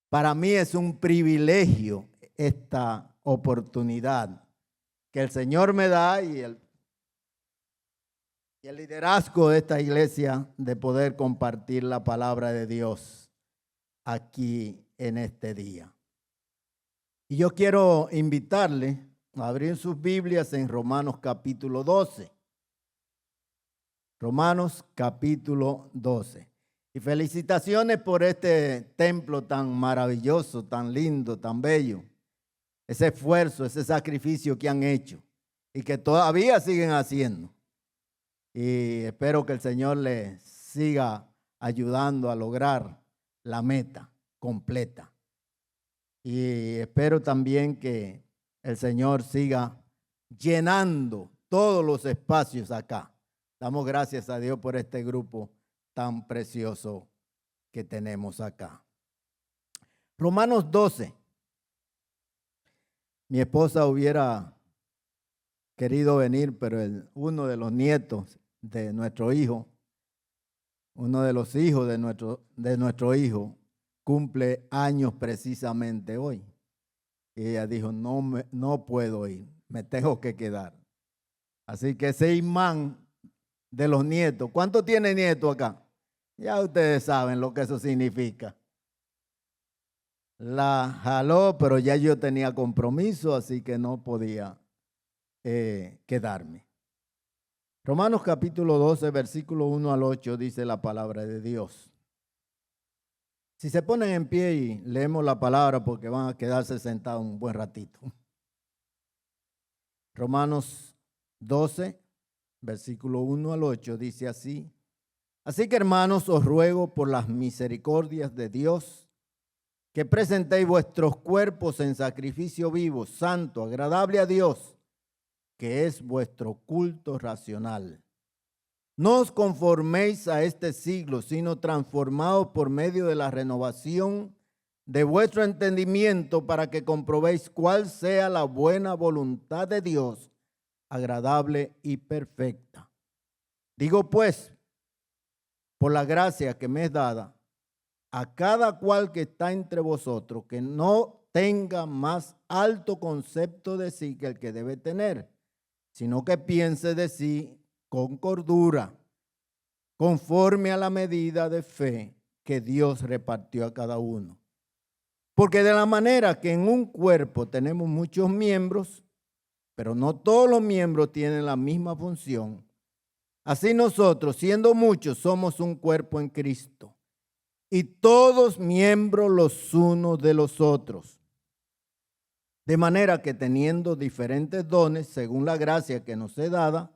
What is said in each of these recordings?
Para mí es un privilegio esta oportunidad que el Señor me da y el liderazgo de esta iglesia de poder compartir la palabra de Dios aquí en este día. Y yo quiero invitarle a abrir sus Biblias en Romanos capítulo 12. Romanos capítulo 12. Y felicitaciones por este templo tan maravilloso, tan lindo, tan bello. Ese esfuerzo, ese sacrificio que han hecho y que todavía siguen haciendo. Y espero que el Señor les siga ayudando a lograr la meta completa. Y espero también que el Señor siga llenando todos los espacios acá. Damos gracias a Dios por este grupo tan precioso que tenemos acá. Romanos 12. Mi esposa hubiera querido venir, pero uno de los nietos de nuestro hijo, uno de los hijos de nuestro hijo, cumple años precisamente hoy. Y ella dijo, no puedo ir, me tengo que quedar. Así que ese imán de los nietos, ¿cuántos tiene nietos acá? Ya ustedes saben lo que eso significa. La jaló, pero ya yo tenía compromiso, así que no podía quedarme. Romanos capítulo 12, versículo 1 al 8 dice la palabra de Dios. Si se ponen en pie y leemos la palabra porque van a quedarse sentados un buen ratito. Romanos 12, versículo 1 al 8 dice así. Así que hermanos, os ruego por las misericordias de Dios que presentéis vuestros cuerpos en sacrificio vivo, santo, agradable a Dios, que es vuestro culto racional. No os conforméis a este siglo, sino transformaos por medio de la renovación de vuestro entendimiento para que comprobéis cuál sea la buena voluntad de Dios, agradable y perfecta. Digo pues, por la gracia que me es dada, a cada cual que está entre vosotros, que no tenga más alto concepto de sí que el que debe tener, sino que piense de sí con cordura, conforme a la medida de fe que Dios repartió a cada uno. Porque de la manera que en un cuerpo tenemos muchos miembros, pero no todos los miembros tienen la misma función, así nosotros, siendo muchos, somos un cuerpo en Cristo, y todos miembros los unos de los otros. De manera que teniendo diferentes dones, según la gracia que nos es dada,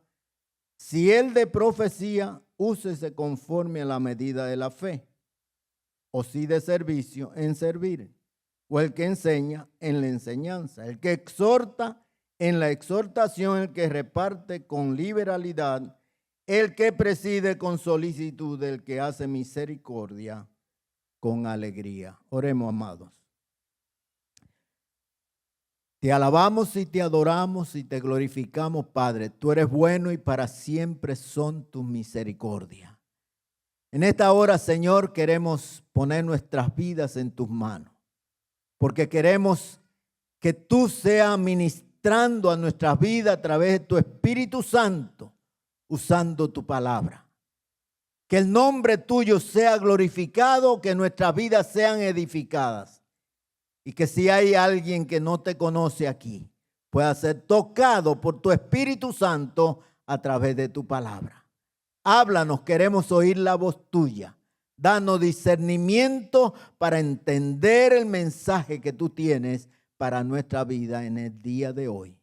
si el de profecía, úsese conforme a la medida de la fe, o si de servicio, en servir, o el que enseña, en la enseñanza, el que exhorta, en la exhortación, el que reparte con liberalidad, el que preside con solicitud, el que hace misericordia con alegría. Oremos, amados. Te alabamos y te adoramos y te glorificamos, Padre. Tú eres bueno y para siempre son tus misericordias. En esta hora, Señor, queremos poner nuestras vidas en tus manos, porque queremos que tú seas ministrando a nuestras vidas a través de tu Espíritu Santo, usando tu palabra. Que el nombre tuyo sea glorificado, que nuestras vidas sean edificadas. Y que si hay alguien que no te conoce aquí, pueda ser tocado por tu Espíritu Santo a través de tu palabra. Háblanos, queremos oír la voz tuya. Danos discernimiento para entender el mensaje que tú tienes para nuestra vida en el día de hoy.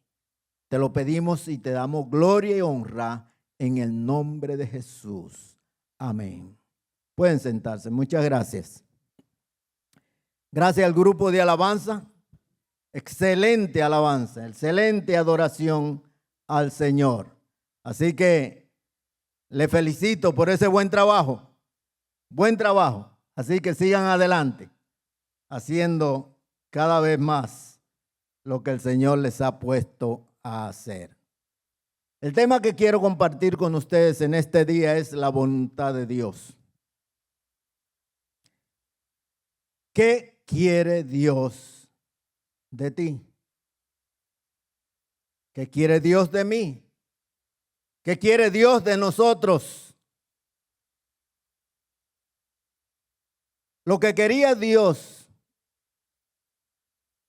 Te lo pedimos y te damos gloria y honra en el nombre de Jesús. Amén. Pueden sentarse. Muchas gracias. Gracias al grupo de alabanza. Excelente alabanza, excelente adoración al Señor. Así que le felicito por ese buen trabajo. Buen trabajo. Así que sigan adelante, haciendo cada vez más lo que el Señor les ha puesto a hacer. El tema que quiero compartir con ustedes en este día es la voluntad de Dios. ¿Qué quiere Dios de ti? ¿Qué quiere Dios de mí? ¿Qué quiere Dios de nosotros? Lo que quería Dios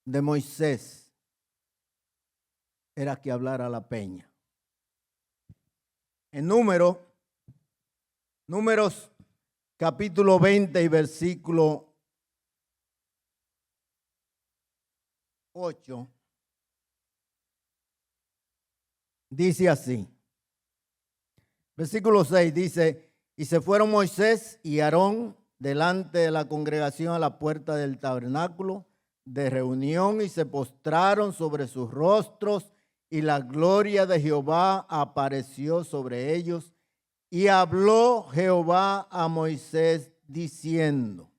de Moisés era que hablara la peña. En Números capítulo 20 y versículo 8, dice así. Versículo 6 dice, y se fueron Moisés y Aarón delante de la congregación a la puerta del tabernáculo de reunión y se postraron sobre sus rostros y la gloria de Jehová apareció sobre ellos. Y habló Jehová a Moisés diciendo,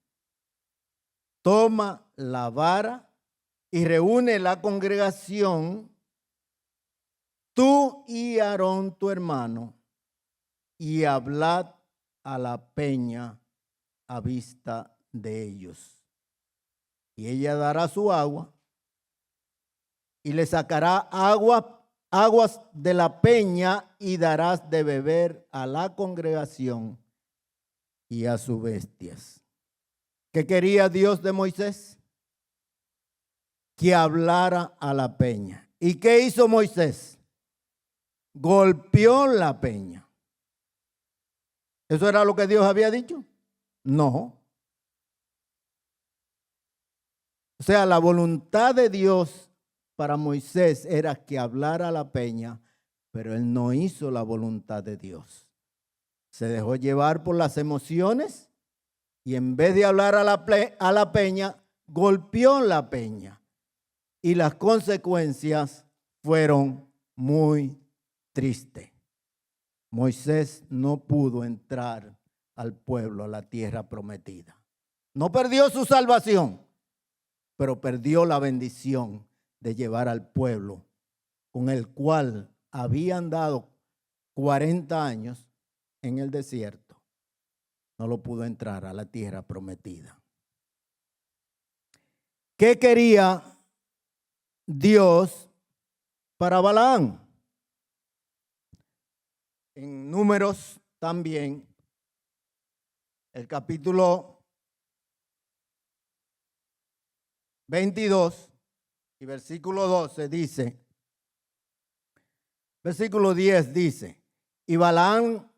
toma la vara y reúne la congregación, tú y Aarón tu hermano, y hablad a la peña a vista de ellos. Y ella dará su agua y le sacará aguas de la peña y darás de beber a la congregación y a sus bestias. ¿Qué quería Dios de Moisés? Que hablara a la peña. ¿Y qué hizo Moisés? Golpeó la peña. ¿Eso era lo que Dios había dicho? No. O sea, la voluntad de Dios para Moisés era que hablara a la peña, pero él no hizo la voluntad de Dios. Se dejó llevar por las emociones y en vez de hablar a la peña, golpeó la peña. Y las consecuencias fueron muy tristes. Moisés no pudo entrar al pueblo, a la tierra prometida. No perdió su salvación, pero perdió la bendición de llevar al pueblo con el cual había andado 40 años en el desierto. No lo pudo entrar a la tierra prometida. ¿Qué quería Dios para Balaam? En Números también, el capítulo 22 y versículo 12 dice, versículo 10 dice, y Balaam,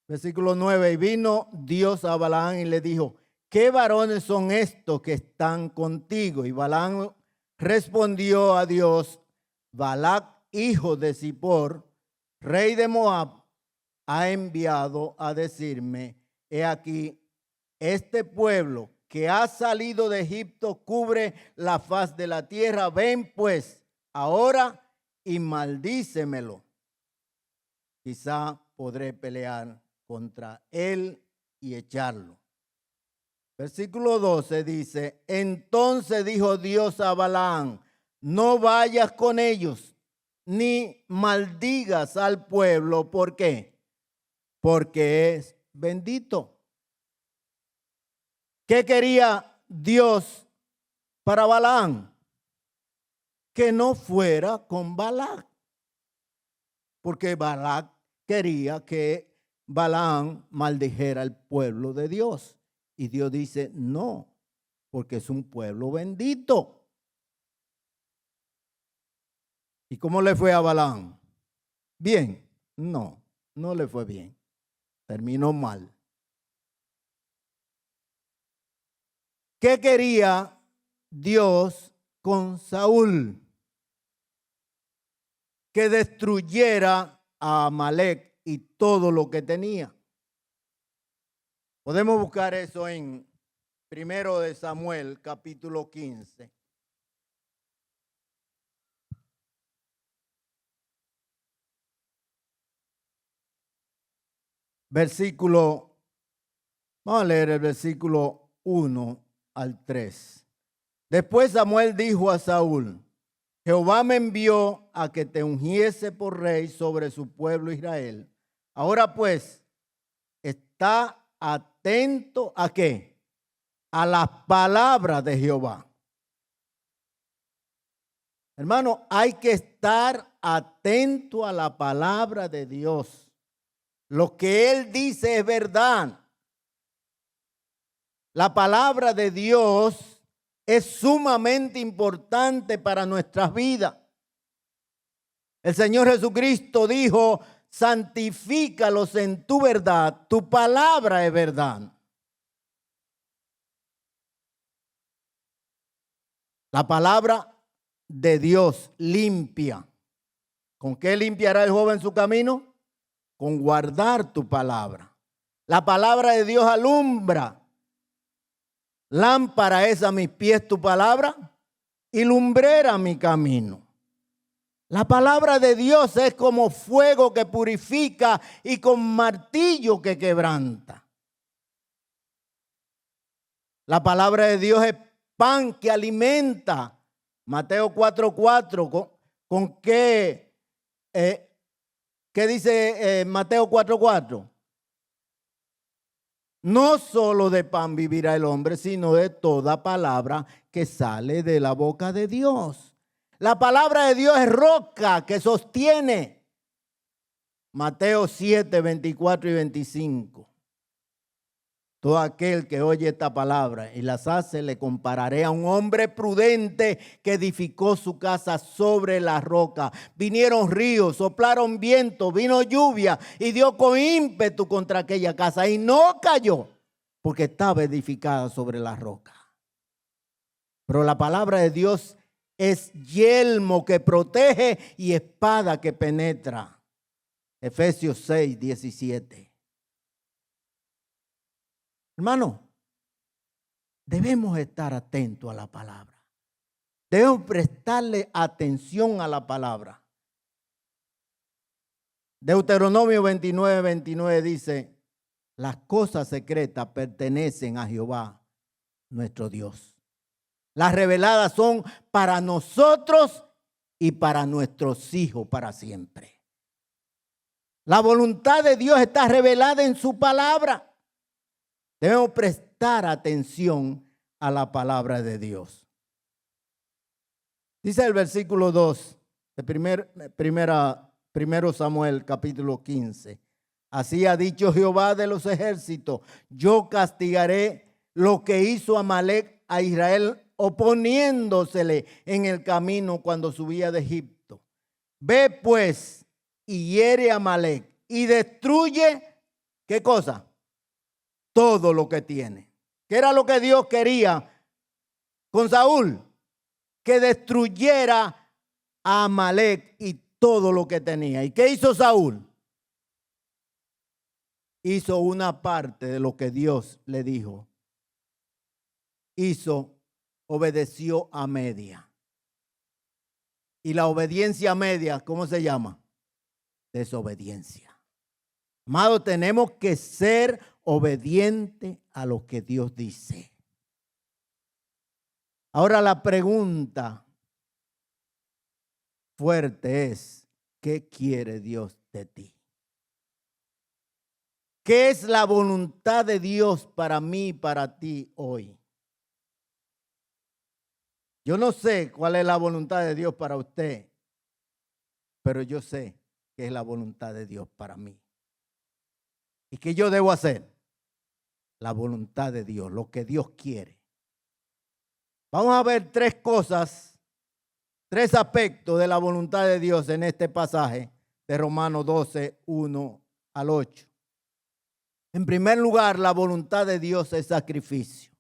versículo 9, y vino Dios a Balaam y le dijo, ¿qué varones son estos que están contigo? Y Balaam respondió a Dios, Balac, hijo de Zippor, rey de Moab, ha enviado a decirme, he aquí, este pueblo que ha salido de Egipto cubre la faz de la tierra. Ven pues ahora y maldícemelo. Quizá podré pelear contra él y echarlo. Versículo 12 dice, entonces dijo Dios a Balaam, no vayas con ellos, ni maldigas al pueblo. ¿Por qué? Porque es bendito. ¿Qué quería Dios para Balaam? Que no fuera con Balac. Porque Balac quería que Balaam maldijera al pueblo de Dios. Y Dios dice, no, porque es un pueblo bendito. ¿Y cómo le fue a Balaam? ¿Bien? No, no le fue bien. Terminó mal. ¿Qué quería Dios con Saúl? Que destruyera a Amalek y todo lo que tenía. Podemos buscar eso en 1 de Samuel, capítulo 15. Vamos a leer el versículo 1 al 3. Después Samuel dijo a Saúl, Jehová me envió a que te ungiese por rey sobre su pueblo Israel. Ahora pues, está atento ¿a qué? a las palabras de Jehová. Hermano, hay que estar atento a la palabra de Dios. Lo que Él dice es verdad. La palabra de Dios es sumamente importante para nuestras vidas. El Señor Jesucristo dijo: santifícalos en tu verdad, tu palabra es verdad. La palabra de Dios limpia. ¿Con qué limpiará el joven su camino? Con guardar tu palabra. La palabra de Dios alumbra. Lámpara es a mis pies tu palabra y lumbrera mi camino. La palabra de Dios es como fuego que purifica y con martillo que quebranta. La palabra de Dios es pan que alimenta. Mateo 4:4. ¿Con qué? ¿Qué dice Mateo 4:4? No solo de pan vivirá el hombre, sino de toda palabra que sale de la boca de Dios. La palabra de Dios es roca que sostiene. Mateo 7, 24 y 25. Todo aquel que oye esta palabra y las hace, le compararé a un hombre prudente que edificó su casa sobre la roca. Vinieron ríos, soplaron vientos, vino lluvia y dio con ímpetu contra aquella casa y no cayó porque estaba edificada sobre la roca. Pero la palabra de Dios es yelmo que protege y espada que penetra. Efesios 6, 17. Hermano, debemos estar atentos a la palabra. Debemos prestarle atención a la palabra. Deuteronomio 29, 29 dice: las cosas secretas pertenecen a Jehová, nuestro Dios. Las reveladas son para nosotros y para nuestros hijos para siempre. La voluntad de Dios está revelada en su palabra. Debemos prestar atención a la palabra de Dios. Dice el versículo 2 de primero Samuel capítulo 15. Así ha dicho Jehová de los ejércitos: yo castigaré lo que hizo Amalec a Israel, oponiéndosele en el camino cuando subía de Egipto. Ve pues y hiere a Amalec y destruye, ¿qué cosa? Todo lo que tiene. ¿Qué era lo que Dios quería con Saúl? Que destruyera a Amalec y todo lo que tenía. ¿Y qué hizo Saúl? Hizo una parte de lo que Dios le dijo. Obedeció a media. Y la obediencia a media, ¿cómo se llama? Desobediencia. Amado, tenemos que ser obedientes a lo que Dios dice. Ahora la pregunta fuerte es: ¿qué quiere Dios de ti? ¿Qué es la voluntad de Dios para mí y para ti hoy? Yo no sé cuál es la voluntad de Dios para usted, pero yo sé que es la voluntad de Dios para mí. ¿Y qué yo debo hacer? La voluntad de Dios, lo que Dios quiere. Vamos a ver tres cosas, tres aspectos de la voluntad de Dios en este pasaje de Romanos 12, 1 al 8. En primer lugar, la voluntad de Dios es sacrificio.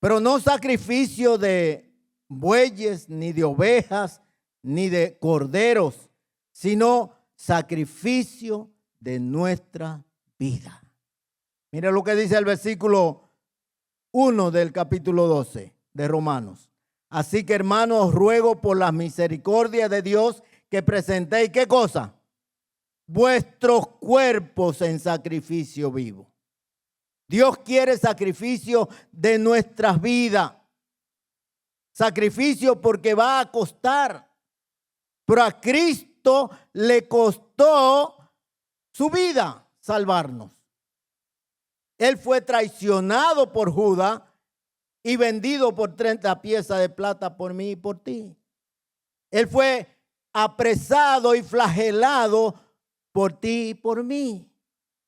Pero no sacrificio de bueyes, ni de ovejas, ni de corderos, sino sacrificio de nuestra vida. Mira lo que dice el versículo 1 del capítulo 12 de Romanos. Así que, hermanos, os ruego por la misericordia de Dios que presentéis, ¿qué cosa? Vuestros cuerpos en sacrificio vivo. Dios quiere sacrificio de nuestras vidas. Sacrificio porque va a costar. Pero a Cristo le costó su vida salvarnos. Él fue traicionado por Judas y vendido por 30 piezas de plata por mí y por ti. Él fue apresado y flagelado por ti y por mí.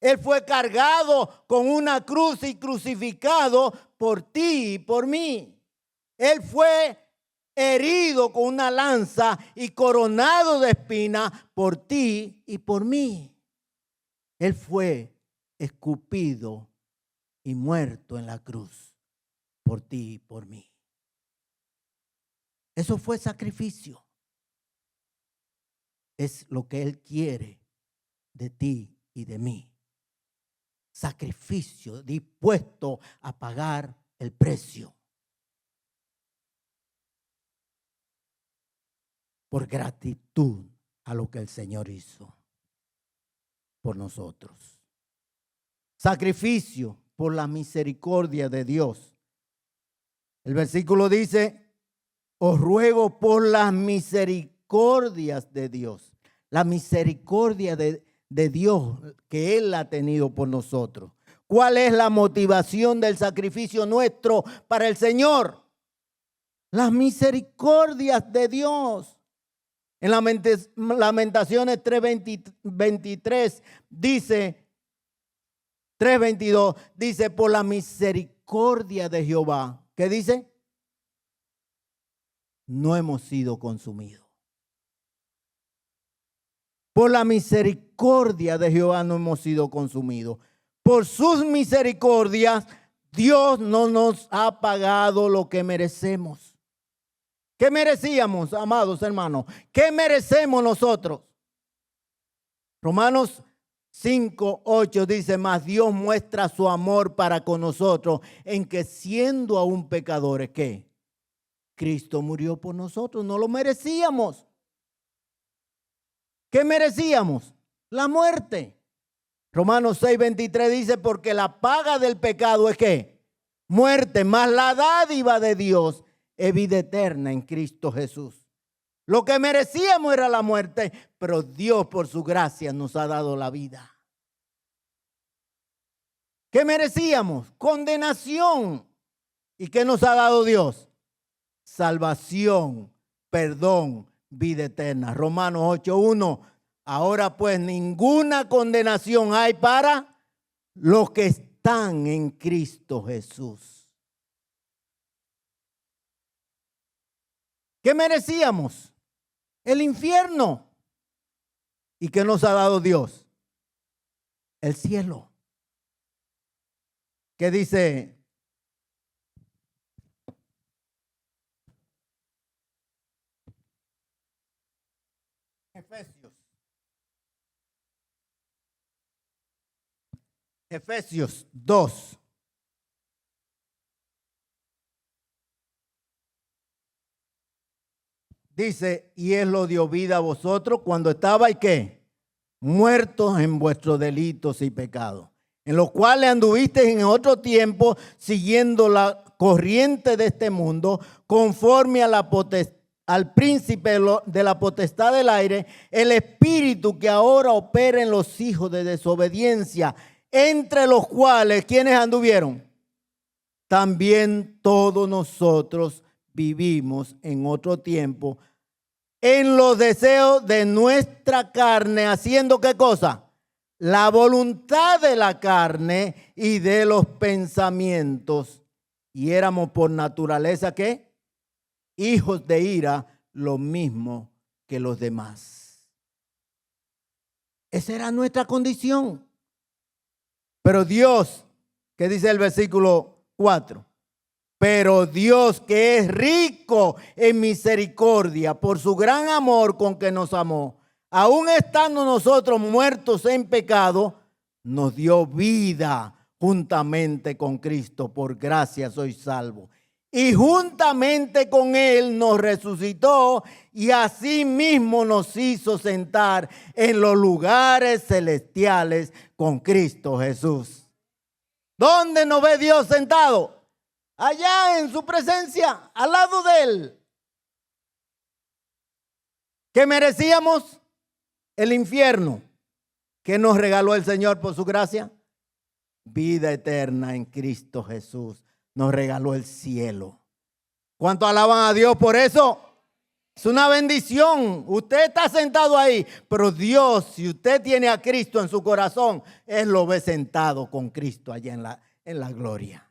Él fue cargado con una cruz y crucificado por ti y por mí. Él fue herido con una lanza y coronado de espinas por ti y por mí. Él fue escupido y muerto en la cruz por ti y por mí. Eso fue sacrificio. Es lo que Él quiere de ti y de mí. Sacrificio dispuesto a pagar el precio. Por gratitud a lo que el Señor hizo por nosotros. Sacrificio por la misericordia de Dios. El versículo dice, os ruego por las misericordias de Dios. La misericordia de Dios que Él ha tenido por nosotros. ¿Cuál es la motivación del sacrificio nuestro para el Señor? Las misericordias de Dios. En Lamentaciones 3:23 dice, 3:22 dice, por la misericordia de Jehová. ¿Qué dice? No hemos sido consumidos. Por la misericordia de Jehová no hemos sido consumidos. Por sus misericordias, Dios no nos ha pagado lo que merecemos. ¿Qué merecíamos, amados hermanos? ¿Qué merecemos nosotros? Romanos 5:8 dice, mas Dios muestra su amor para con nosotros en que siendo aún pecadores, ¿qué? Cristo murió por nosotros, no lo merecíamos. ¿Qué merecíamos? La muerte. Romanos 6:23 dice, porque la paga del pecado es ¿qué? Muerte, mas la dádiva de Dios es vida eterna en Cristo Jesús. Lo que merecíamos era la muerte, pero Dios por su gracia nos ha dado la vida. ¿Qué merecíamos? Condenación. ¿Y qué nos ha dado Dios? Salvación, perdón, vida eterna. Romanos 8:1. Ahora pues ninguna condenación hay para los que están en Cristo Jesús. ¿Qué merecíamos? El infierno. ¿Y qué nos ha dado Dios? El cielo. ¿Qué dice? Efesios 2. Dice, y Él lo dio vida a vosotros cuando estabais, ¿qué? Muertos en vuestros delitos y pecados, en los cuales anduvisteis en otro tiempo, siguiendo la corriente de este mundo, conforme a al príncipe de la potestad del aire, el espíritu que ahora opera en los hijos de desobediencia, entre los cuales, ¿quiénes anduvieron? También todos nosotros vivimos en otro tiempo en los deseos de nuestra carne, haciendo ¿qué cosa? La voluntad de la carne y de los pensamientos. Y éramos por naturaleza ¿qué? Hijos de ira, lo mismo que los demás. Esa era nuestra condición. Pero Dios, ¿qué dice el versículo 4? Pero Dios, que es rico en misericordia por su gran amor con que nos amó, aun estando nosotros muertos en pecado, nos dio vida juntamente con Cristo. Por gracia sois salvos. Y juntamente con Él nos resucitó y asimismo nos hizo sentar en los lugares celestiales con Cristo Jesús. ¿Dónde nos ve Dios sentado? Allá en su presencia, al lado de Él. ¿Qué merecíamos? El infierno. ¿Qué nos regaló el Señor por su gracia? vida eterna en Cristo Jesús. Nos regaló el cielo. ¿Cuánto alaban a Dios por eso? Es una bendición. Usted está sentado ahí, pero Dios, si usted tiene a Cristo en su corazón, Él lo ve sentado con Cristo allá en la gloria.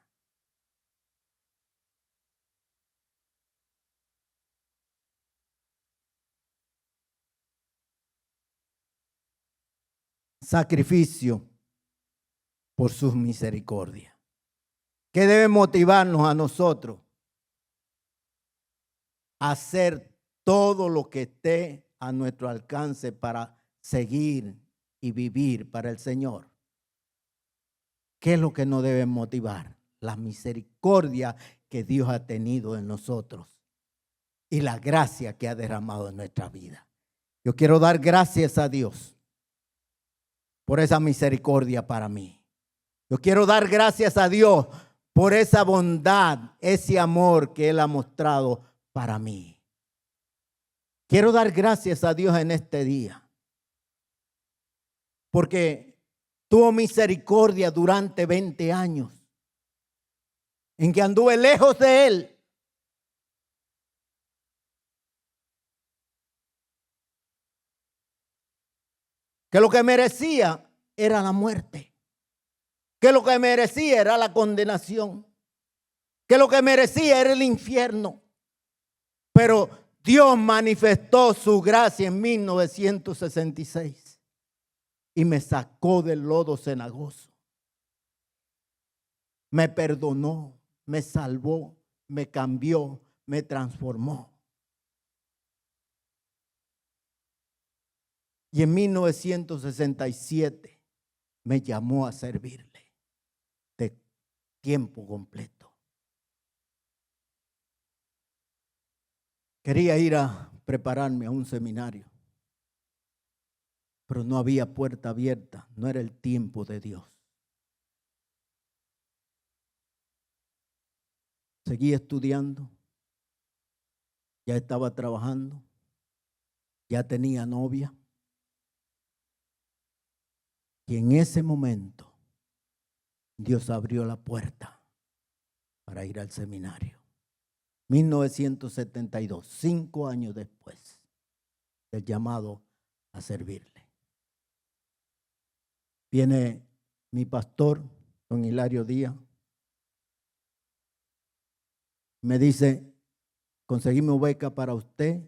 Sacrificio por sus misericordias. ¿Qué debe motivarnos a nosotros? Hacer todo lo que esté a nuestro alcance para seguir y vivir para el Señor. ¿Qué es lo que nos debe motivar? La misericordia que Dios ha tenido en nosotros y la gracia que ha derramado en nuestra vida. Yo quiero dar gracias a Dios por esa misericordia para mí. Yo quiero dar gracias a Dios por esa bondad, ese amor que Él ha mostrado para mí. Quiero dar gracias a Dios en este día, porque tuvo misericordia durante 20 años, en que anduve lejos de Él. Que lo que merecía era la muerte. Que lo que merecía era la condenación. Que lo que merecía era el infierno. Pero Dios manifestó su gracia en 1966 y me sacó del lodo cenagoso. Me perdonó, me salvó, me cambió, me transformó. Y en 1967 me llamó a servirle de tiempo completo. Quería ir a prepararme a un seminario, pero no había puerta abierta, no era el tiempo de Dios. Seguí estudiando, ya estaba trabajando, ya tenía novia. Y en ese momento Dios abrió la puerta para ir al seminario. 1972, 5 años después del llamado a servirle. Viene mi pastor, don Hilario Díaz, me dice, conseguimos beca para usted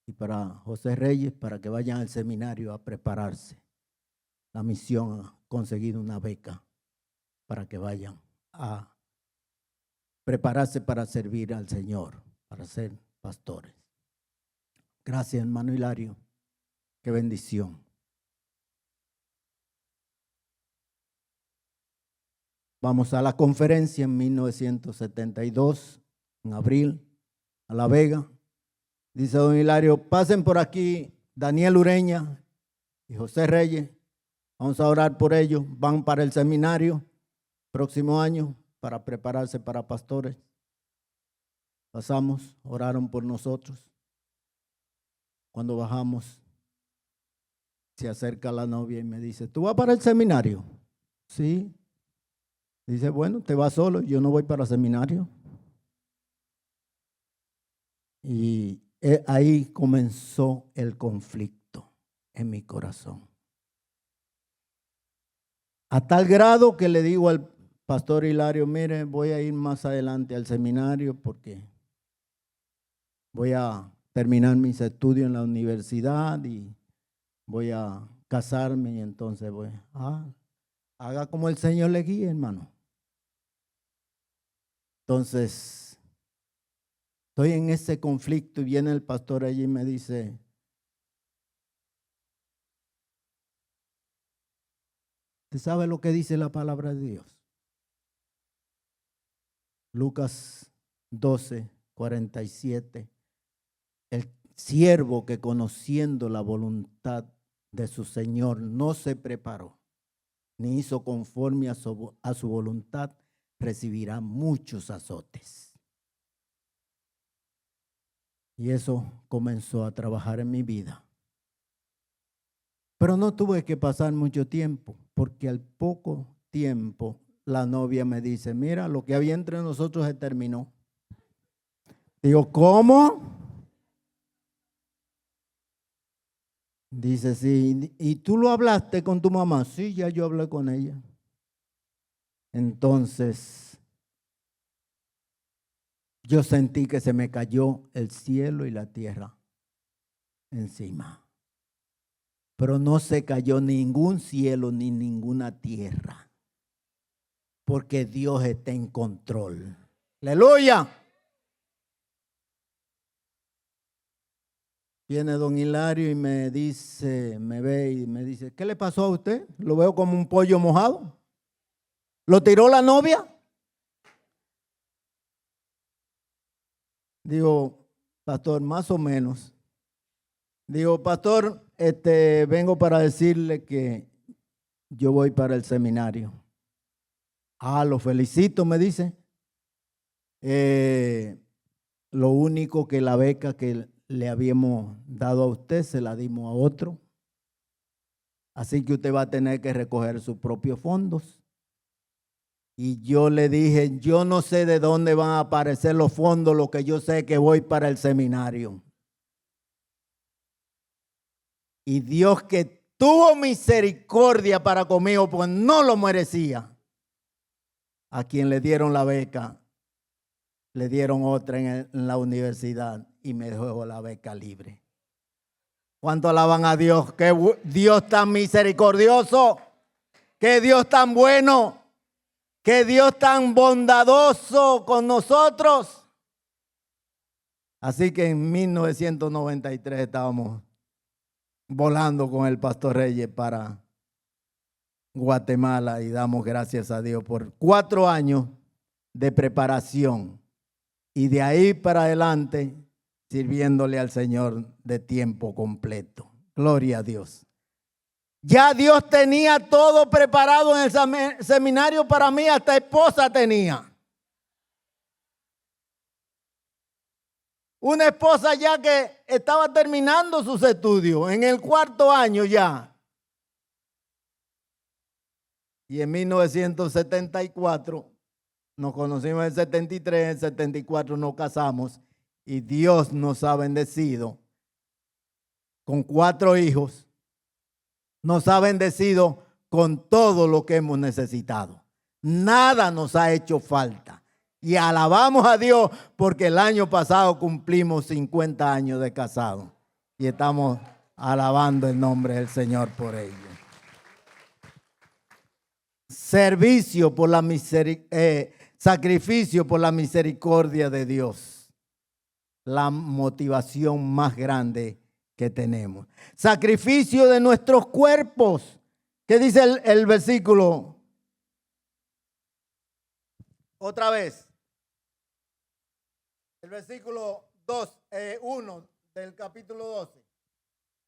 y para José Reyes para que vayan al seminario a prepararse. La misión ha conseguido una beca para que vayan a prepararse para servir al Señor, para ser pastores. Gracias, hermano Hilario. Qué bendición. Vamos a la conferencia en 1972, en abril, a La Vega. Dice don Hilario, pasen por aquí Daniel Ureña y José Reyes. Vamos a orar por ellos. Van para el seminario próximo año para prepararse para pastores. Pasamos, oraron por nosotros. Cuando bajamos, se acerca la novia y me dice, ¿tú vas para el seminario? Sí. Dice, bueno, te vas solo, yo no voy para el seminario. Y ahí comenzó el conflicto en mi corazón. A tal grado que le digo al pastor Hilario, mire, voy a ir más adelante al seminario porque voy a terminar mis estudios en la universidad y voy a casarme y entonces voy. Haga como el Señor le guíe, hermano. Entonces, estoy en ese conflicto y viene el pastor allí y me dice, ¿usted sabe lo que dice la palabra de Dios? Lucas 12:47. El siervo que conociendo la voluntad de su Señor no se preparó, ni hizo conforme a su voluntad, recibirá muchos azotes. Y eso comenzó a trabajar en mi vida. Pero no tuve que pasar mucho tiempo, porque al poco tiempo, la novia me dice, mira, lo que había entre nosotros se terminó. Digo, ¿cómo? Dice, sí. ¿Y tú lo hablaste con tu mamá? Sí, ya yo hablé con ella. Entonces, yo sentí que se me cayó el cielo y la tierra encima. Pero no se cayó ningún cielo ni ninguna tierra, porque Dios está en control. ¡Aleluya! Viene don Hilario y me dice, me ve y me dice, ¿qué le pasó a usted? Lo veo como un pollo mojado. ¿Lo tiró la novia? Digo, pastor, más o menos. Digo, pastor, vengo para decirle que yo voy para el seminario. Ah, lo felicito, me dice. Lo único que la beca que le habíamos dado a usted se la dimos a otro. Así que usted va a tener que recoger sus propios fondos. Y yo le dije, yo no sé de dónde van a aparecer los fondos, lo que yo sé es que voy para el seminario. Y Dios que tuvo misericordia para conmigo, pues no lo merecía. A quien le dieron la beca, le dieron otra en la universidad y me dejó la beca libre. ¿Cuánto alaban a Dios? Que Dios tan misericordioso, que Dios tan bueno, que Dios tan bondadoso con nosotros. Así que en 1993 estábamos volando con el pastor Reyes para Guatemala y damos gracias a Dios por 4 años de preparación y de ahí para adelante sirviéndole al Señor de tiempo completo. Gloria a Dios. Ya Dios tenía todo preparado en el seminario para mí, hasta esposa tenía. Una esposa ya que estaba terminando sus estudios, en el 4º año ya. Y en 1974 nos conocimos en el 73, en el 74 nos casamos y Dios nos ha bendecido con 4 hijos. Nos ha bendecido con todo lo que hemos necesitado. Nada nos ha hecho falta. Y alabamos a Dios porque el año pasado cumplimos 50 años de casado. Y estamos alabando el nombre del Señor por ello. Servicio por la sacrificio por la misericordia de Dios. La motivación más grande que tenemos. Sacrificio de nuestros cuerpos. ¿Qué dice el versículo? Otra vez. El versículo 1 del capítulo 12.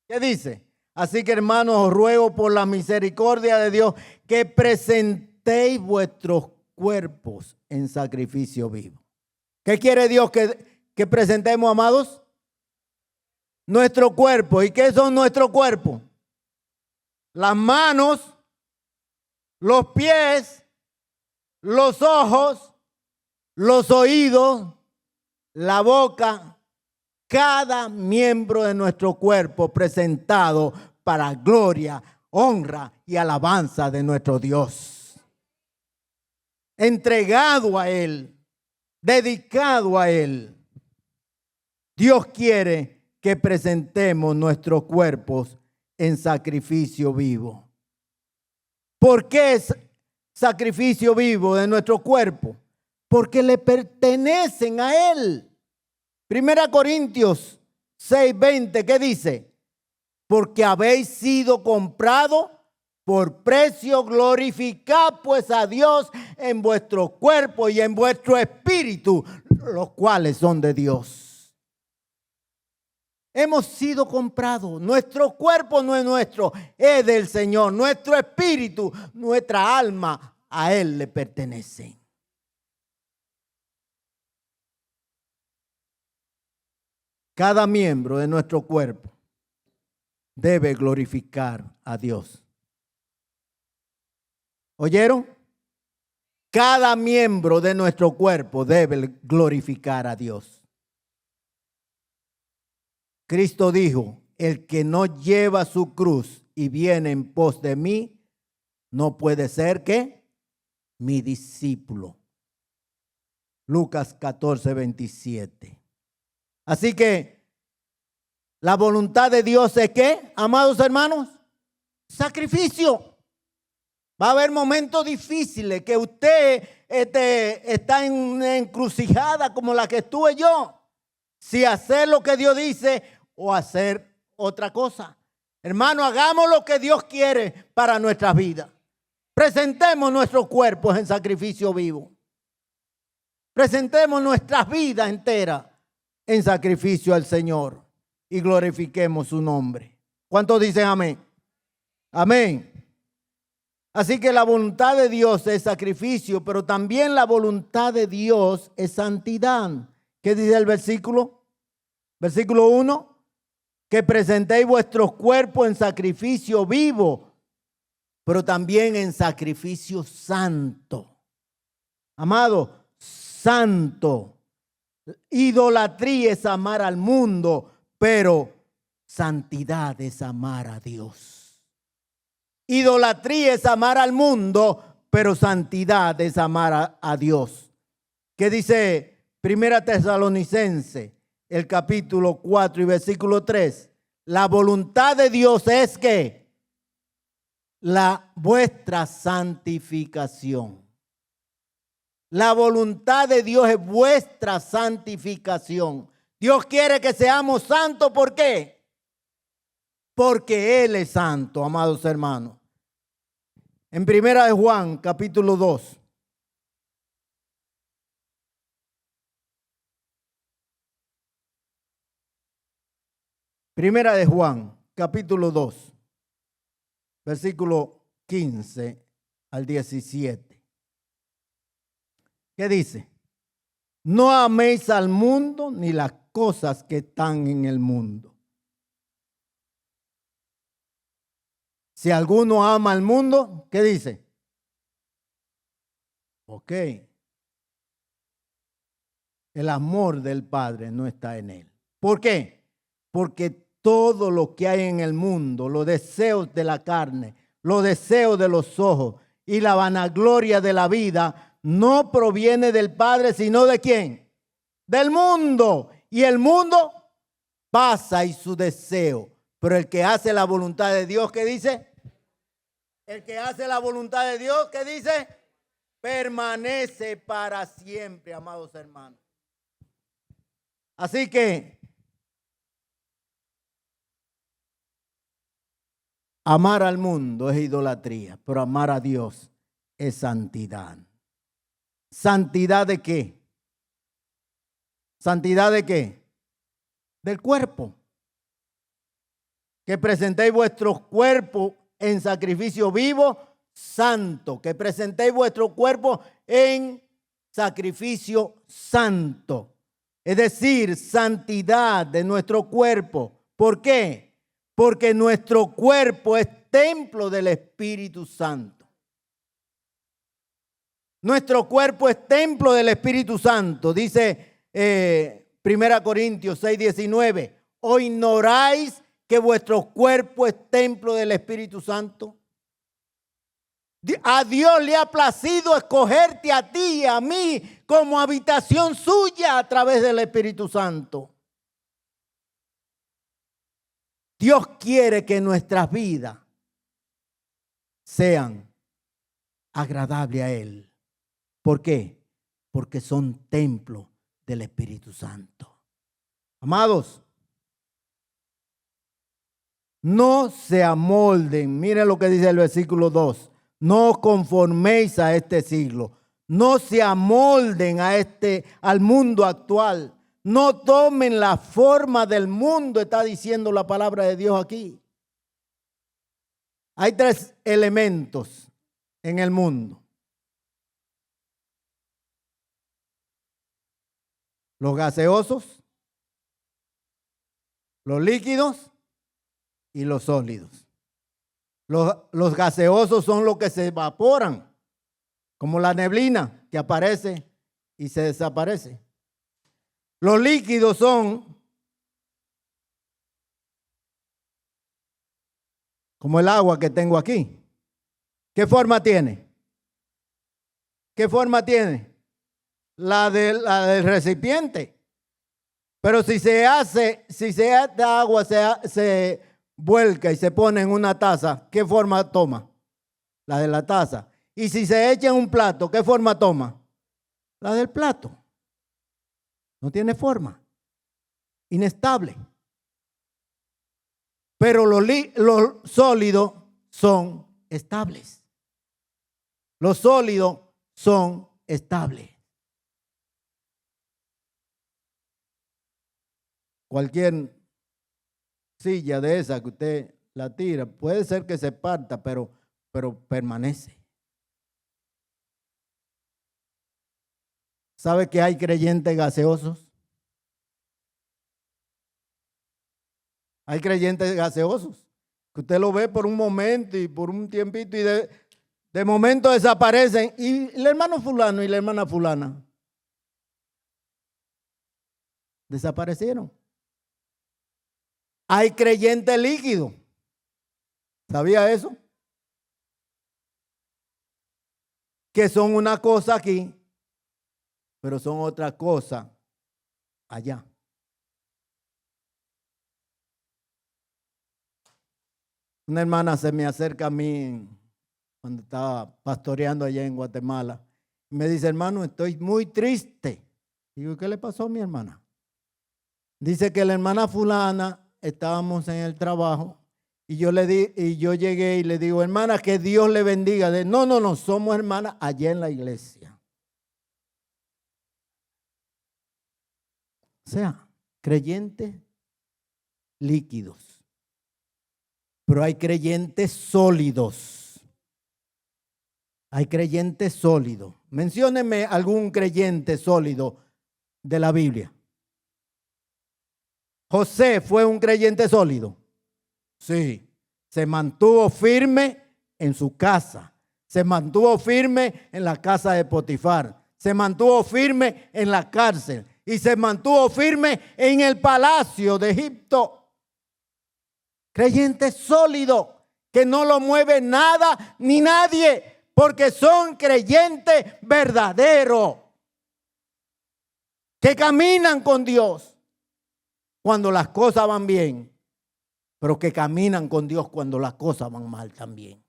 ¿Qué dice? Así que hermanos, os ruego por la misericordia de Dios que presentéis vuestros cuerpos en sacrificio vivo. ¿Qué quiere Dios que presentemos, amados? Nuestro cuerpo. ¿Y qué son nuestro cuerpo? Las manos, los pies, los ojos, los oídos, la boca, cada miembro de nuestro cuerpo presentado para gloria, honra y alabanza de nuestro Dios. Entregado a Él, dedicado a Él. Dios quiere que presentemos nuestros cuerpos en sacrificio vivo. ¿Por qué es sacrificio vivo de nuestro cuerpo? Porque le pertenecen a Él. 1 Corintios 6:20, ¿qué dice? Porque habéis sido comprado por precio, glorificad pues a Dios en vuestro cuerpo y en vuestro espíritu, los cuales son de Dios. Hemos sido comprados. Nuestro cuerpo no es nuestro, es del Señor. Nuestro espíritu, nuestra alma, a Él le pertenecen. Cada miembro de nuestro cuerpo debe glorificar a Dios. ¿Oyeron? cada miembro de nuestro cuerpo debe glorificar a Dios. Cristo dijo, el que no lleva su cruz y viene en pos de mí, no puede ser ¿qué? Mi discípulo. Lucas 14:27. Así que la voluntad de Dios es ¿qué, amados hermanos? Sacrificio. Va a haber momentos difíciles que usted está en una encrucijada como la que estuve yo. Si hacer lo que Dios dice o hacer otra cosa. Hermano, hagamos lo que Dios quiere para nuestras vidas. Presentemos nuestros cuerpos en sacrificio vivo. Presentemos nuestras vidas enteras en sacrificio al Señor y glorifiquemos su nombre. ¿Cuántos dicen amén? Amén. Así que la voluntad de Dios es sacrificio, pero también la voluntad de Dios es santidad. ¿Qué dice el versículo? Versículo 1. Que presentéis vuestros cuerpos en sacrificio vivo, pero también en sacrificio santo. Amado, santo. Idolatría es amar al mundo, pero santidad es amar a Dios. Idolatría es amar al mundo, pero santidad es amar a Dios. ¿Qué dice Primera Tesalonicenses, el capítulo 4 y versículo 3? La voluntad de Dios es que la vuestra santificación. La voluntad de Dios es vuestra santificación. Dios quiere que seamos santos. ¿Por qué? Porque Él es santo, amados hermanos. En Primera de Juan, capítulo 2. Primera de Juan, capítulo 2, versículo 15 al 17. ¿Qué dice? No améis al mundo ni las cosas que están en el mundo. Si alguno ama al mundo, ¿qué dice? Ok. El amor del Padre no está en él. ¿Por qué? Porque todo lo que hay en el mundo, los deseos de la carne, los deseos de los ojos y la vanagloria de la vida, no proviene del Padre, sino ¿de quién? Del mundo. Y el mundo pasa y su deseo. Pero el que hace la voluntad de Dios, ¿qué dice? El que hace la voluntad de Dios, ¿qué dice? Permanece para siempre, amados hermanos. Así que amar al mundo es idolatría, pero amar a Dios es santidad. ¿Santidad de qué? ¿Santidad de qué? Del cuerpo. Que presentéis vuestros cuerpos en sacrificio vivo, santo. Que presentéis vuestro cuerpo en sacrificio santo. Es decir, santidad de nuestro cuerpo. ¿Por qué? Porque nuestro cuerpo es templo del Espíritu Santo. Nuestro cuerpo es templo del Espíritu Santo. Dice 1 Corintios 6:19. ¿O ignoráis que vuestro cuerpo es templo del Espíritu Santo? A Dios le ha placido escogerte a ti y a mí como habitación suya a través del Espíritu Santo. Dios quiere que nuestras vidas sean agradables a Él. ¿Por qué? Porque son templos del Espíritu Santo. Amados, no se amolden. Miren lo que dice el versículo 2. No os conforméis a este siglo. No se amolden al mundo actual. No tomen la forma del mundo, está diciendo la palabra de Dios aquí. Hay 3 elementos en el mundo: los gaseosos, los líquidos y los sólidos. Los gaseosos son los que se evaporan. como la neblina que aparece y se desaparece. Los líquidos son como el agua que tengo aquí. ¿Qué forma tiene? ¿Qué forma tiene? La del recipiente. Pero si esta agua se vuelca y se pone en una taza, ¿qué forma toma? La de la taza. Y si se echa en un plato, ¿qué forma toma? La del plato. No tiene forma. Inestable. Pero los sólidos son estables. Los sólidos son estables. Cualquier silla de esa que usted la tira, puede ser que se parta, pero permanece. ¿Sabe que hay creyentes gaseosos? Hay creyentes gaseosos, que usted lo ve por un momento y por un tiempito y de momento desaparecen. Y el hermano fulano y la hermana fulana desaparecieron. Hay creyentes líquidos. ¿Sabía eso? Que son una cosa aquí, pero son otra cosa allá. Una hermana se me acerca a mí cuando estaba pastoreando allá en Guatemala. Me dice, hermano, estoy muy triste. Digo, ¿qué le pasó a mi hermana? Dice que la hermana fulana, estábamos en el trabajo y yo llegué y le digo, hermana, que Dios le bendiga. No, somos hermanas allá en la iglesia. O sea, creyentes líquidos. Pero hay creyentes sólidos. Hay creyentes sólidos. Mencióneme algún creyente sólido de la Biblia. José fue un creyente sólido. Sí. Se mantuvo firme en su casa. Se mantuvo firme en la casa de Potifar. Se mantuvo firme en la cárcel. Y se mantuvo firme en el palacio de Egipto. Creyente sólido, que no lo mueve nada ni nadie, porque son creyentes verdaderos, que caminan con Dios cuando las cosas van bien, pero que caminan con Dios cuando las cosas van mal también.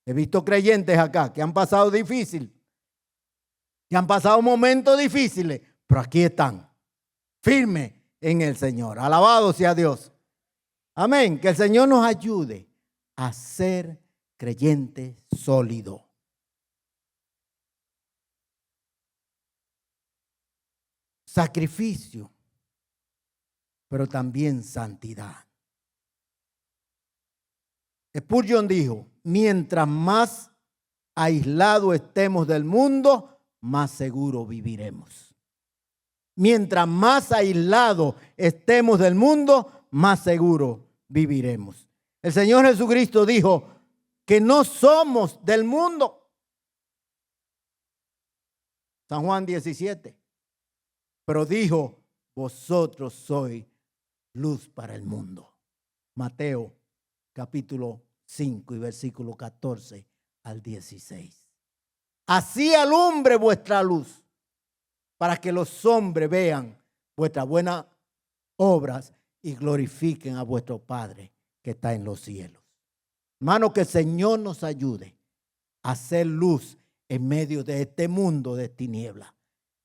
He visto creyentes acá que han pasado difícil, que han pasado momentos difíciles, pero aquí están, firmes en el Señor. Alabado sea Dios. Amén. Que el Señor nos ayude a ser creyentes sólidos. Sacrificio, pero también santidad. Spurgeon dijo, mientras más aislados estemos del mundo, más seguros viviremos. Mientras más aislados estemos del mundo, más seguro viviremos. El Señor Jesucristo dijo que no somos del mundo. San Juan 17. Pero dijo, vosotros sois luz para el mundo. Mateo capítulo 5 y versículo 14 al 16. Así alumbre vuestra luz, para que los hombres vean vuestras buenas obras y glorifiquen a vuestro Padre que está en los cielos. Hermano, que el Señor nos ayude a hacer luz en medio de este mundo de tinieblas.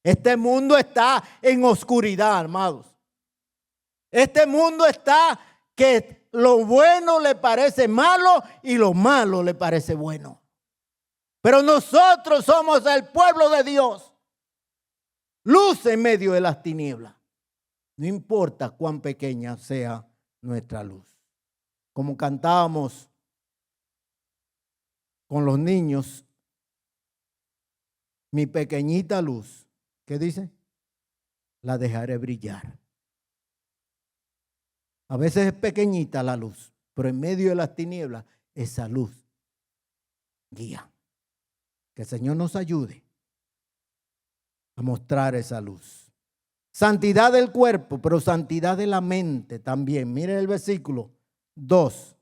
Este mundo está en oscuridad, hermanos. Este mundo está que lo bueno le parece malo y lo malo le parece bueno. Pero nosotros somos el pueblo de Dios. Luz en medio de las tinieblas. No importa cuán pequeña sea nuestra luz. Como cantábamos con los niños, mi pequeñita luz, ¿qué dice? La dejaré brillar. A veces es pequeñita la luz, pero en medio de las tinieblas, esa luz guía. Que el Señor nos ayude a mostrar esa luz. Santidad del cuerpo, pero santidad de la mente también. Mire el versículo 2.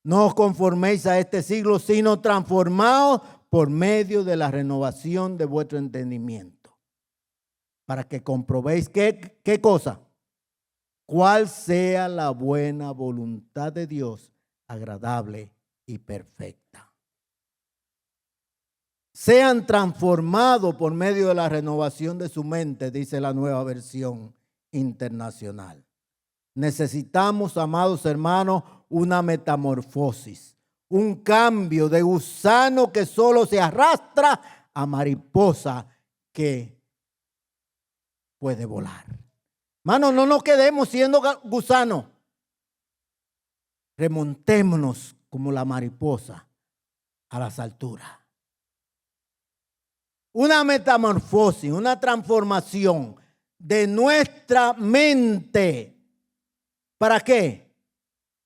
No os conforméis a este siglo, sino transformaos por medio de la renovación de vuestro entendimiento. Para que comprobéis qué cosa. Cuál sea la buena voluntad de Dios, agradable y perfecta. Sean transformados por medio de la renovación de su mente, dice la Nueva Versión Internacional. Necesitamos, amados hermanos, una metamorfosis, un cambio de gusano que solo se arrastra a mariposa que puede volar. Hermanos, no nos quedemos siendo gusanos. Remontémonos como la mariposa a las alturas. Una metamorfosis, una transformación de nuestra mente. ¿Para qué?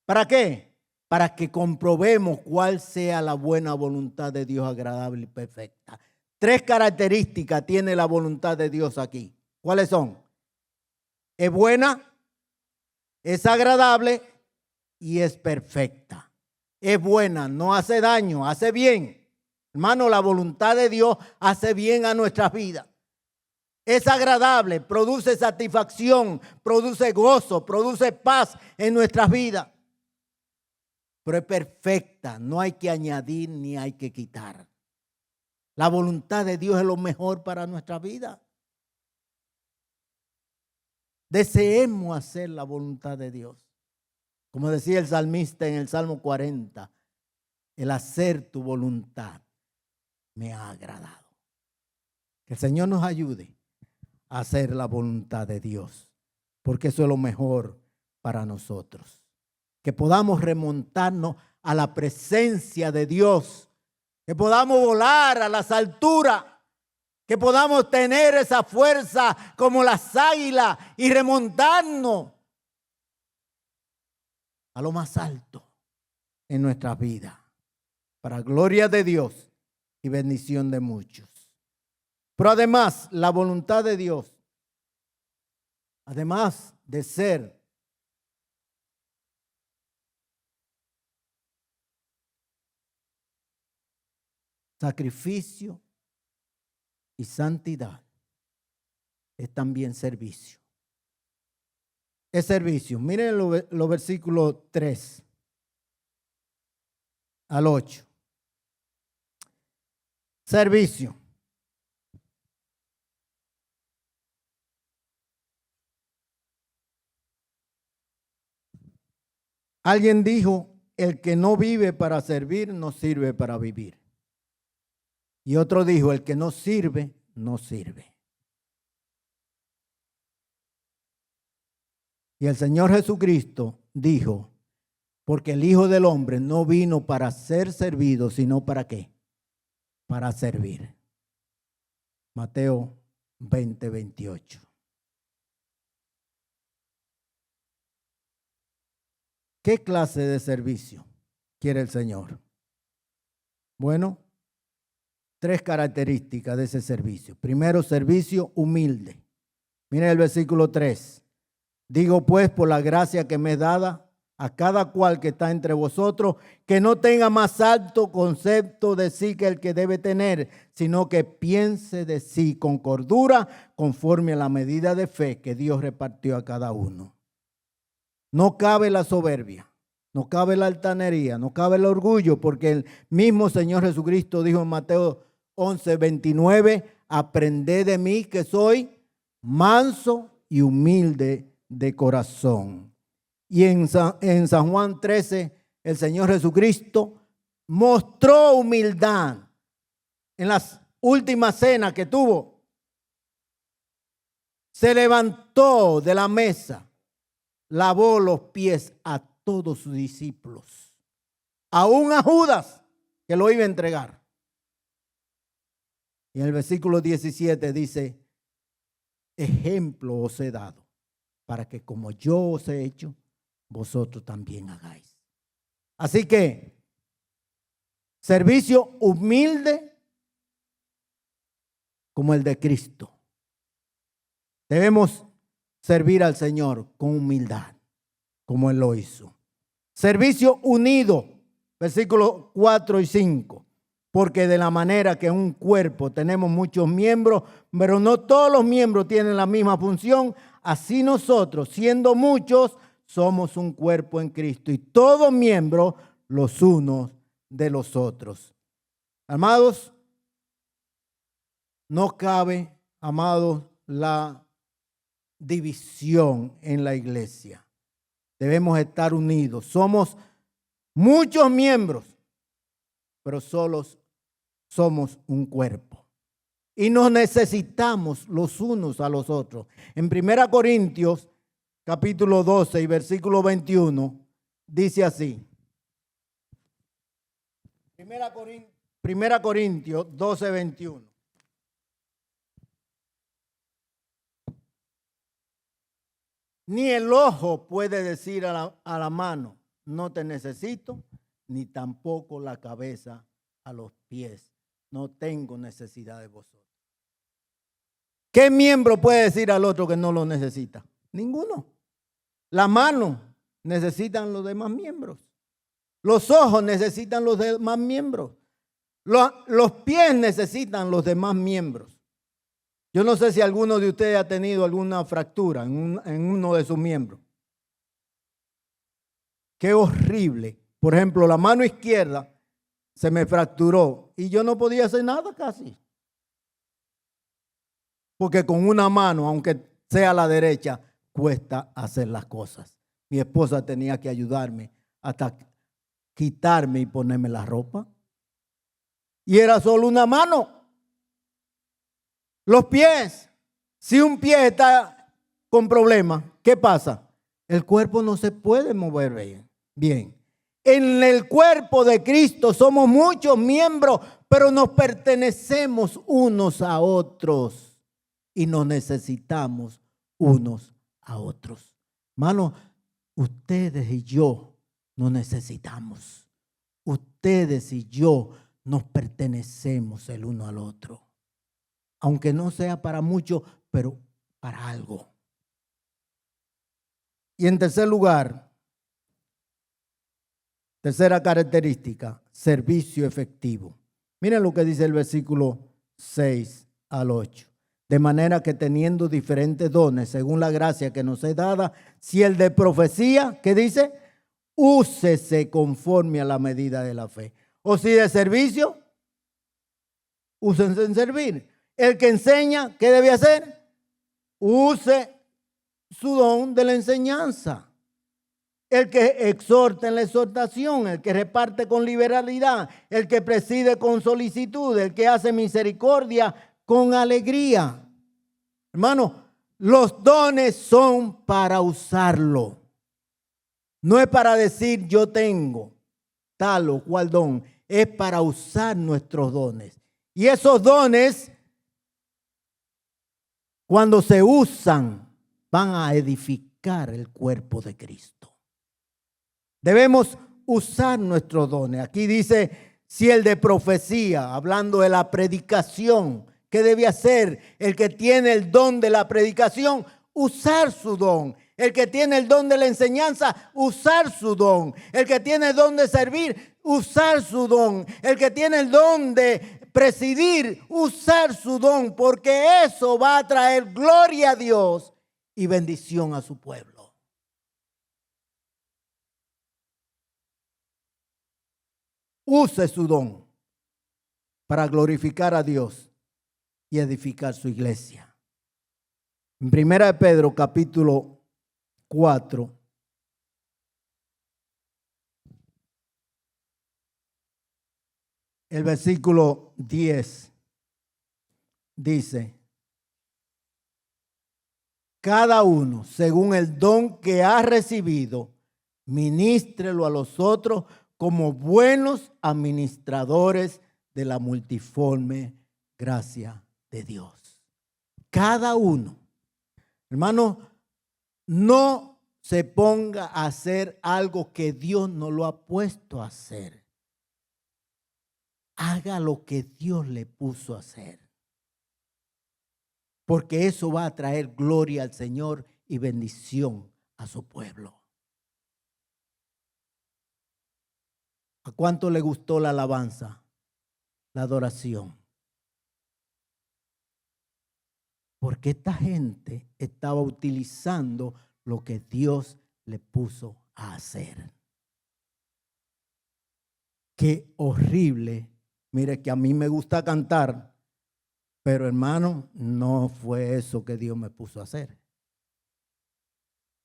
¿Para qué? Para que comprobemos cuál sea la buena voluntad de Dios, agradable y perfecta. 3 características tiene la voluntad de Dios aquí. ¿Cuáles son? Es buena, es agradable y es perfecta. Es buena, no hace daño, hace bien. Hermano, la voluntad de Dios hace bien a nuestras vidas. Es agradable, produce satisfacción, produce gozo, produce paz en nuestras vidas. Pero es perfecta, no hay que añadir ni hay que quitar. La voluntad de Dios es lo mejor para nuestra vida. Deseemos hacer la voluntad de Dios. Como decía el salmista en el Salmo 40, el hacer tu voluntad me ha agradado. Que el Señor nos ayude a hacer la voluntad de Dios, porque eso es lo mejor para nosotros. Que podamos remontarnos a la presencia de Dios, que podamos volar a las alturas, que podamos tener esa fuerza como las águilas y remontarnos a lo más alto en nuestras vidas, para gloria de Dios y bendición de muchos. Pero además, la voluntad de Dios, además de ser sacrificio y santidad, es también servicio. Es servicio. Miren los versículos 3 al 8. Servicio. Alguien dijo, el que no vive para servir, no sirve para vivir. Y otro dijo, el que no sirve, no sirve. Y el Señor Jesucristo dijo, porque el Hijo del Hombre no vino para ser servido, sino para ¿qué? Para servir. Mateo 20:28. ¿Qué clase de servicio quiere el Señor? Bueno, 3 características de ese servicio. Primero, servicio humilde. Miren el versículo 3. Digo pues, por la gracia que me es dada a cada cual que está entre vosotros, que no tenga más alto concepto de sí que el que debe tener, sino que piense de sí con cordura, conforme a la medida de fe que Dios repartió a cada uno. No cabe la soberbia, no cabe la altanería, no cabe el orgullo, porque el mismo Señor Jesucristo dijo en Mateo 11:29, aprended de mí que soy manso y humilde de corazón. Y en San Juan 13, el Señor Jesucristo mostró humildad en las últimas cenas que tuvo. Se levantó de la mesa, lavó los pies a todos sus discípulos, aún a Judas, que lo iba a entregar. Y en el versículo 17 dice, ejemplo os he dado, para que como yo os he hecho, vosotros también hagáis. Así que, servicio humilde como el de Cristo. Debemos servir al Señor con humildad, como Él lo hizo. Servicio unido, versículos 4 y 5. Porque de la manera que en un cuerpo tenemos muchos miembros, pero no todos los miembros tienen la misma función, así nosotros, siendo muchos, somos un cuerpo en Cristo y todos miembros los unos de los otros. Amados, no cabe, amados, la división en la iglesia. Debemos estar unidos. Somos muchos miembros, pero solos somos un cuerpo. Y nos necesitamos los unos a los otros. En 1 Corintios, capítulo 12 y versículo 21, dice así. 1 Corintios 12, 21. Ni el ojo puede decir a la mano, no te necesito, ni tampoco la cabeza a los pies, no tengo necesidad de vosotros. ¿Qué miembro puede decir al otro que no lo necesita? Ninguno. La mano necesitan los demás miembros. Los ojos necesitan los demás miembros. Los pies necesitan los demás miembros. Yo no sé si alguno de ustedes ha tenido alguna fractura en uno de sus miembros. Qué horrible. Por ejemplo, la mano izquierda se me fracturó y yo no podía hacer nada casi. Porque con una mano, aunque sea la derecha, cuesta hacer las cosas. Mi esposa tenía que ayudarme hasta quitarme y ponerme la ropa. Y era solo una mano. Los pies. Si un pie está con problemas, ¿qué pasa? El cuerpo no se puede mover bien. En el cuerpo de Cristo somos muchos miembros, pero nos pertenecemos unos a otros. Y nos necesitamos unos a otros. Hermano, ustedes y yo nos necesitamos. Ustedes y yo nos pertenecemos el uno al otro. Aunque no sea para mucho, pero para algo. Y en tercer lugar, tercera característica, servicio efectivo. Miren lo que dice el versículo 6 al 8. De manera que teniendo diferentes dones, según la gracia que nos es dada, si el de profecía, ¿qué dice? Úsese conforme a la medida de la fe. O si de servicio, úsense en servir. El que enseña, ¿qué debe hacer? Use su don de la enseñanza. El que exhorta en la exhortación, el que reparte con liberalidad, el que preside con solicitud, el que hace misericordia con alegría. Hermano, los dones son para usarlo. No es para decir yo tengo tal o cual don. Es para usar nuestros dones. Y esos dones, cuando se usan, van a edificar el cuerpo de Cristo. Debemos usar nuestros dones. Aquí dice, si el de profecía, hablando de la predicación, ¿qué debe hacer el que tiene el don de la predicación? Usar su don. El que tiene el don de la enseñanza, usar su don. El que tiene el don de servir, usar su don. El que tiene el don de presidir, usar su don, porque eso va a traer gloria a Dios y bendición a su pueblo. Use su don para glorificar a Dios y edificar su iglesia. En 1 Pedro capítulo 4, el versículo 10 dice, cada uno según el don que ha recibido, ministrelo a los otros como buenos administradores de la multiforme gracia de Dios. Cada uno. Hermano, no se ponga a hacer algo que Dios no lo ha puesto a hacer. Haga lo que Dios le puso a hacer. porque eso va a traer gloria al Señor y bendición a su pueblo. ¿A cuánto le gustó la alabanza, la adoración? Porque esta gente estaba utilizando lo que Dios le puso a hacer. Qué horrible. Mire que a mí me gusta cantar, pero hermano, no fue eso que Dios me puso a hacer.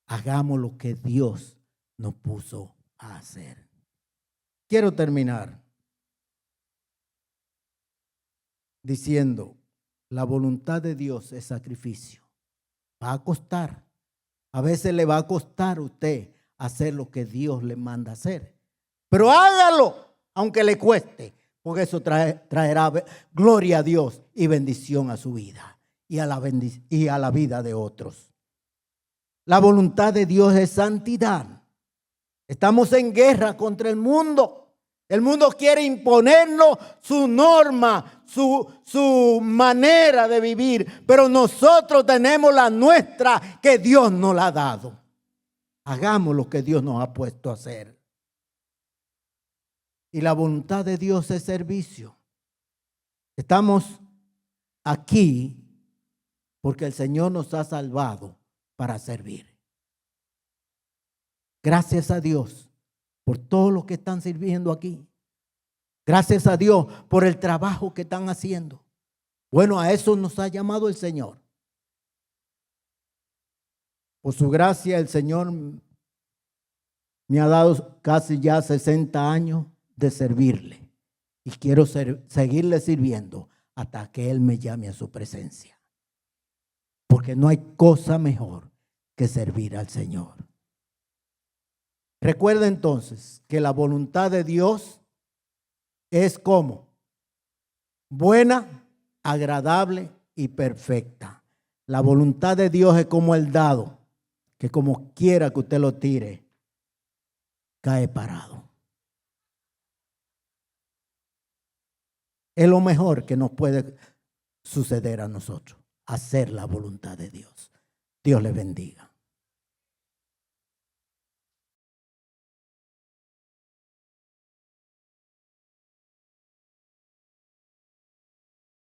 Hagamos lo que Dios nos puso a hacer. Quiero terminar diciendo, la voluntad de Dios es sacrificio. Va a costar. A veces le va a costar a usted hacer lo que Dios le manda hacer. Pero hágalo, aunque le cueste, porque eso traerá gloria a Dios y bendición a su vida y a la vida de otros. La voluntad de Dios es santidad. Estamos en guerra contra el mundo. El mundo quiere imponernos su norma, su manera de vivir, pero nosotros tenemos la nuestra que Dios nos la ha dado. Hagamos lo que Dios nos ha puesto a hacer. Y la voluntad de Dios es servicio. Estamos aquí porque el Señor nos ha salvado para servir. Gracias a Dios por todo lo que están sirviendo aquí. Gracias a Dios por el trabajo que están haciendo. Bueno, a eso nos ha llamado el Señor. Por su gracia, el Señor me ha dado casi ya 60 años de servirle. Y quiero seguirle sirviendo hasta que Él me llame a su presencia. Porque no hay cosa mejor que servir al Señor. Recuerda entonces que la voluntad de Dios es como buena, agradable y perfecta. La voluntad de Dios es como el dado, que como quiera que usted lo tire, cae parado. Es lo mejor que nos puede suceder a nosotros, hacer la voluntad de Dios. Dios les bendiga.